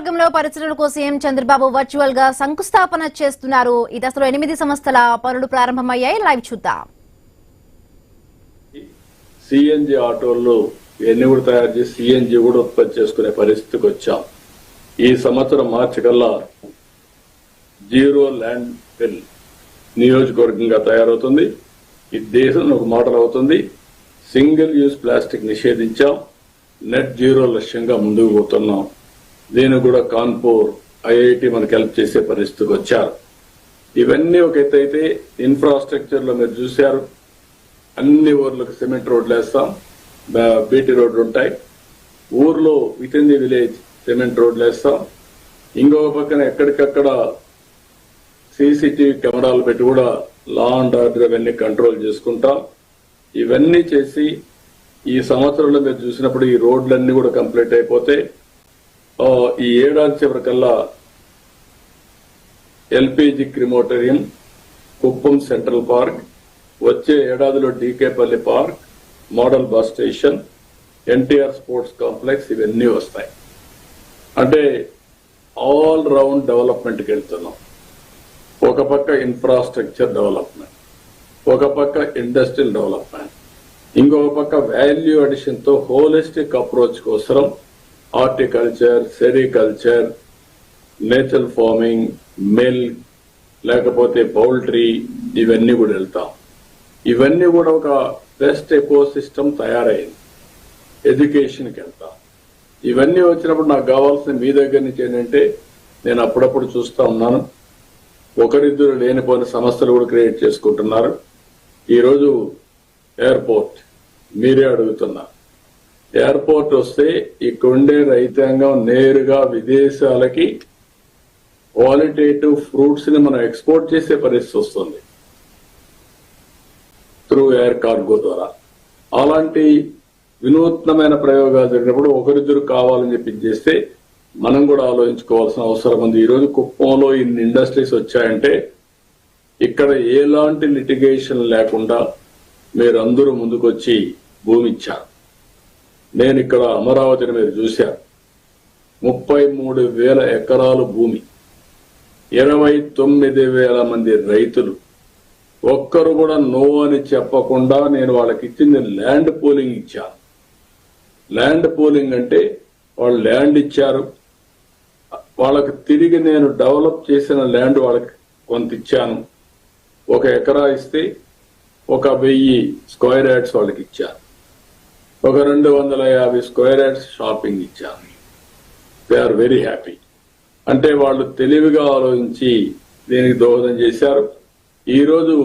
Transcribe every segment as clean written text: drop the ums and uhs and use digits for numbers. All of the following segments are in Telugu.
నియోజకవర్గంలో పరిశీలనకు సీఎం చంద్రబాబు వర్చువల్ గా శంకుస్థాపన చేస్తున్నారు. ఈ దశలో 8 సంస్థల పనులు ప్రారంభమయ్యాయి. లైవ్ చూద్దాం. సిఎన్జి ఆటోల్లో ఎన్ని కూడా తయారు చేసి సిఎన్జి కూడా ఉత్పత్తి చేసుకునే పరిస్థితికి వచ్చాం. ఈ సంవత్సరం మార్చి కల్లా జీరో ల్యాండ్ ఫిల్ నియోజకవర్గంగా తయారవుతుంది. ఈ దేశంలో ఒక మోడల్ అవుతుంది. సింగిల్ యూజ్ ప్లాస్టిక్ నిషేధించాం. నెట్ జీరో లక్ష్యంగా ముందుకు పోతున్నాం. దీన్ని కూడా కాన్పూర్ ఐఐటి మనకు హెల్ప్ చేసే పరిస్థితికి వచ్చారు. ఇవన్నీ ఒక ఎత్తు అయితే ఇన్ఫ్రాస్ట్రక్చర్ లో మీరు చూశారు, అన్ని ఊర్లకు సిమెంట్ రోడ్లు వేస్తాం, బీటీ రోడ్లు ఉంటాయి. ఊర్లో with in the village cement రోడ్లు వేస్తాం. ఇంకొక పక్కన ఎక్కడికక్కడ సీసీటీవీ కెమెరాలు పెట్టి కూడా లా అండ్ ఆర్డర్ అవన్నీ కంట్రోల్ చేసుకుంటాం. ఇవన్నీ చేసి ఈ సంవత్సరంలో మీరు చూసినప్పుడు ఈ రోడ్లన్నీ కూడా కంప్లీట్ అయిపోతే ఈ ఏడాది చివరికల్లా LPG crematorium, Kuppam central park, వచ్చే ఏడాదిలో DKPalli park, model bus station, NTR sports complex ఇవన్నీ వస్తాయి. అంటే ఆల్ రౌండ్ డెవలప్మెంట్కి వెళ్తున్నాం. ఒక పక్క ఇన్ఫ్రాస్ట్రక్చర్ డెవలప్మెంట్, ఒక పక్క ఇండస్ట్రియల్ డెవలప్మెంట్, ఇంకొక పక్క వాల్యూ అడిషన్ తో హోలిస్టిక్ అప్రోచ్ కోసం horticulture, sericulture, natural farming, milk, లేకపోతే పౌల్ట్రీ ఇవన్నీ కూడా వెళ్తాం. ఇవన్నీ కూడా ఒక బెస్ట్ ఎకో సిస్టమ్ తయారైంది. ఎడ్యుకేషన్కి వెళ్తాం. ఇవన్నీ వచ్చినప్పుడు నాకు కావాల్సిన మీ దగ్గర నుంచి ఏంటంటే, నేను అప్పుడప్పుడు చూస్తా ఉన్నాను, ఒకరిద్దరు లేనిపోయిన సమస్యలు కూడా క్రియేట్ చేసుకుంటున్నారు. ఈరోజు ఎయిర్పోర్ట్ మీరే అడుగుతున్నా. ఎయిర్పోర్ట్ వస్తే ఇక్కడుండే రైతాంగం నేరుగా విదేశాలకి క్వాలిటేటివ్ ఫ్రూట్స్ ని మనం ఎక్స్పోర్ట్ చేసే పరిస్థితి వస్తుంది త్రూ ఎయిర్ కార్గో ద్వారా. అలాంటి వినూత్నమైన ప్రయోగాలు జరిగినప్పుడు ఒకరిద్దరు కావాలని చెప్పి చేస్తే మనం కూడా ఆలోచించుకోవాల్సిన అవసరం ఉంది. ఈరోజు కుప్పంలో ఇన్ని ఇండస్ట్రీస్ వచ్చాయంటే ఇక్కడ ఎలాంటి లిటిగేషన్ లేకుండా మీరందరూ ముందుకొచ్చి భూమి ఇచ్చారు. నేను ఇక్కడ అమరావతిని మీరు చూశారు, 33,000 ఎకరాలు భూమి, 29,000 మంది రైతులు. ఒక్కరు కూడా నో అని చెప్పకుండా నేను వాళ్ళకి ఇచ్చింది ల్యాండ్ పూలింగ్ ఇచ్చాను. ల్యాండ్ పూలింగ్ అంటే వాళ్ళు ల్యాండ్ ఇచ్చారు, వాళ్ళకి తిరిగి నేను డెవలప్ చేసిన ల్యాండ్ వాళ్ళకి కొంత ఇచ్చాను. 1 ఎకరా ఇస్తే 1,000 స్క్వేర్ యార్డ్స్ వాళ్ళకి ఇచ్చాను, 250 స్క్వేర్ యార్డ్స్ షాపింగ్ ఇచ్చాను. They are very happy. అంటే వాళ్ళు తెలివిగా ఆలోచించి దీనికి దోహదం చేశారు. ఈరోజు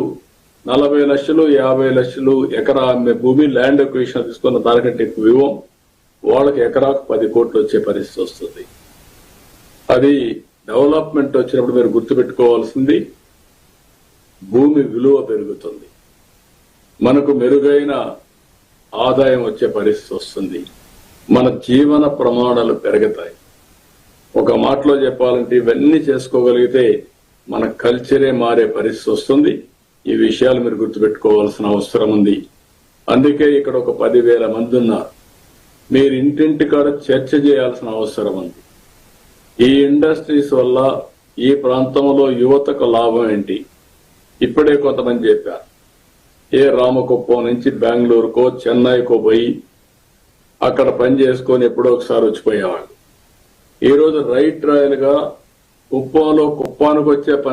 40 లక్షలు 50 లక్షలు ఎకరా అమ్మే భూమి ల్యాండ్ అక్విజిషన్ తీసుకున్న దానికంటే ఎక్కువ ఇవ్వం. వాళ్ళకి ఎకరాకు 10 కోట్లు వచ్చే పరిస్థితి వస్తుంది. అది డెవలప్మెంట్ వచ్చినప్పుడు మీరు గుర్తుపెట్టుకోవాల్సింది, భూమి విలువ పెరుగుతుంది, మనకు మెరుగైన ఆదాయం వచ్చే పరిస్థితి వస్తుంది, మన జీవన ప్రమాణాలు పెరుగుతాయి. ఒక మాటలో చెప్పాలంటే ఇవన్నీ చేసుకోగలిగితే మన కల్చరే మారే పరిస్థితి వస్తుంది. ఈ విషయాలు మీరు గుర్తుపెట్టుకోవాల్సిన అవసరం ఉంది. అందుకే ఇక్కడ ఒక 10,000 మంది ఉన్నారు. మీరు ఇంటింటికాడ చర్చ చేయాల్సిన అవసరం ఉంది. ఈ ఇండస్ట్రీస్ వల్ల ఈ ప్రాంతంలో యువతకు లాభం ఏంటి? ఇప్పుడే కొంతమంది చెప్పారు, ఏ రామకుప్పం నుంచి బెంగళూరుకో చెన్నైకో పోయి అక్కడ పని చేసుకొని ఎప్పుడో ఒకసారి వచ్చిపోయేవాళ్ళు. ఈరోజు రైట్ రాయల్ గా కుప్పంలో కుప్పానికి వచ్చే